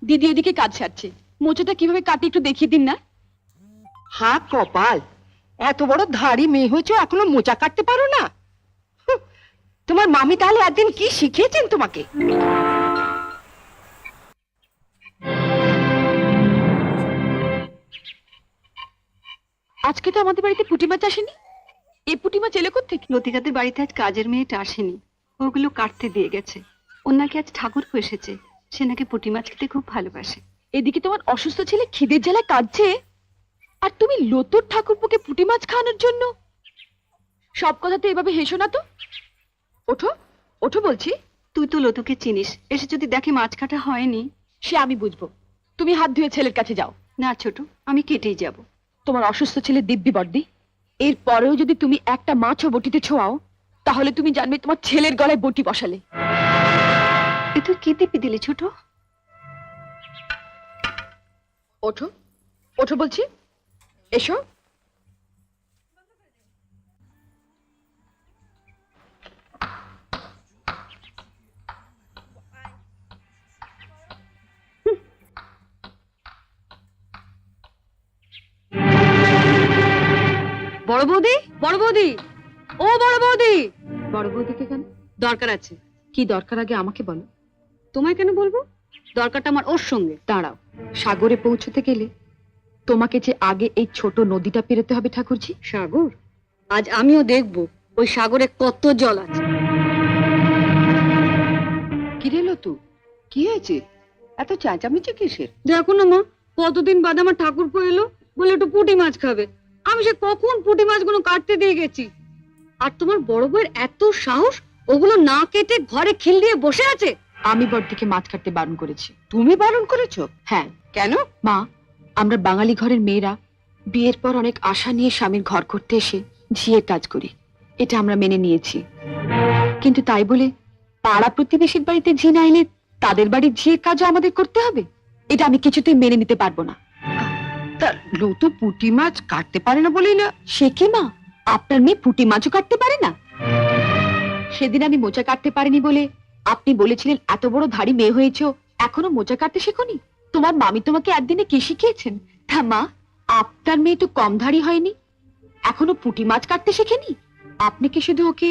দিদি এদিকে কাজ সারছে, মোচাটা কিভাবে কাটি একটু দেখিয়ে দিন না। হা কপাল, এত বড় ধাড়ি মেয়ে হয়েছে এখনো মোচা কাটতে পারো না? হুঁ, তোমার মামি তাহলে একদিন কি শিখিয়েছেন তোমাকে? আজকে তো আমাদের বাড়িতে পুঁটি মাছ আসেনি। এই পুঁটি মাছ এলো কোত্থেকে? লতিকাদের বাড়িতে আজ কাজের মেয়েটা আসেনি, ওগুলো কাটতে দিয়ে গেছে। ওর নাকি আজ ঠাকুরপো এসেছে, সে নাকি পুঁটি মাছ খেতে খুব ভালোবাসে। এদিকে তোমার অসুস্থ ছেলে খিদের জ্বালায় কাঁদছে, আর তুমি লতুর ঠাকুরপোকে পুঁটি মাছ খাওয়ানোর জন্য। সব কথাতে এভাবে হেসো না তো। ওঠো ওঠো বলছি। তুই তো লতুকে চিনিস, এসে যদি দেখে মাছ কাটা হয়নি। সে আমি বুঝবো, তুমি হাত ধুয়ে ছেলের কাছে যাও। না ছোট, আমি কেটেই যাব। তোমার অসুস্থ ছেলে দিব্যি বর্দি, এর পরেও যদি তুমি একটা মাছও বটিতে ছোঁয়াও, তাহলে তুমি জানবে তোমার ছেলের গলায় বটি বসালে। এ তুই কি দিবি দিলি ছোট? ওঠো ওঠো বলছি, এসো। বড় বৌদি, বড় বৌদি, ও বড় বৌদি। বড় বৌদিকে কেন? দরকার আছে। কি দরকার আগে আমাকে বলো। তোমায় কেন বলবো? দরকারটা আমার ওর সঙ্গে। দাঁড়াও, সাগরে পৌঁছতে গেলে তোমাকে যে আগে এই ছোট নদীটা পেরোতে হবে ঠাকুরজি। সাগর? আজ আমিও দেখবো ওই সাগরে কত জল আছে। কি রে লতু, কি হয়েছে? এত চেঁচামেচি কিসের? দেখো না মা, কতদিন বাদে আমার ঠাকুরপো এলো, বলে একটু পুঁটি মাছ খাবে। আমি সে কখন পুঁটি মাছগুলো কাটতে দিয়ে গেছি, আর তোমার বড় বউয়ের এত সাহস, ওগুলো না কেটে ঘরে খিল দিয়ে বসে আছে। আমি বড়দিকে মাছ কাটতে বারণ করেছি। তুমি বারণ করেছো? হ্যাঁ। কেন? মা, আমরা বাঙালি ঘরের মেয়েরা বিয়ের পর অনেক আশা নিয়ে স্বামীর ঘর করতে এসে ঝিয়ের কাজ করি, এটা আমরা মেনে নিয়েছি। কিন্তু তাই বলে পাড়া প্রতিবেশীর বাড়িতে ঝি না এলে তাদের বাড়ির ঝিয়ের কাজও আমাদের করতে হবে? এটা আমি কিছুতেই মেনে নিতে পারবো না। তা লতু পুঁটি মাছ কাটতে পারে না বলেই না? সে কি মা, আপনার মেয়ে পুঁটি মাছও কাটতে পারে না? সেদিন আমি মোচা কাটতে পারিনি বলে আপনি বলেছিলেন এত বড় ধাড়ি মেয়ে হয়েছো, এখনো মোচা কাটতে শেখোনি? তোমার মামি তোমাকে একদিনে কি শিখিয়েছেন? তা মা, আপনার মেয়ে তো কম ধাড়ি হয়নি, এখনো পুঁটি মাছ কাটতে শেখেনি। আপনি কি শুধু ওকে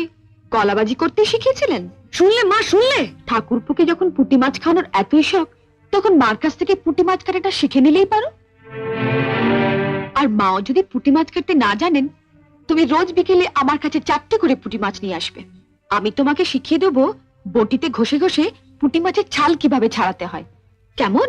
কলাবাজি করতে শিখিয়েছিলেন? শুনলে মা, শুনলে? ঠাকুরপুকে যখন পুঁটি মাছ খাওয়ানোর এতই শখ, তখন মার কাছ থেকে পুঁটি মাছ কাটাটা শিখে নিলেই পারো। আর মাও যদি পুঁটি মাছ কাটতে না জানেন, তুমি রোজ বিকেলে আমার কাছে 4টে করে পুঁটি মাছ নিয়ে আসবে। আমি তোমাকে শিখিয়ে দেবো বটিতে ঘষে ঘষে পুঁটি মাছের ছাল কিভাবে ছাড়াতে হয়। কেমন?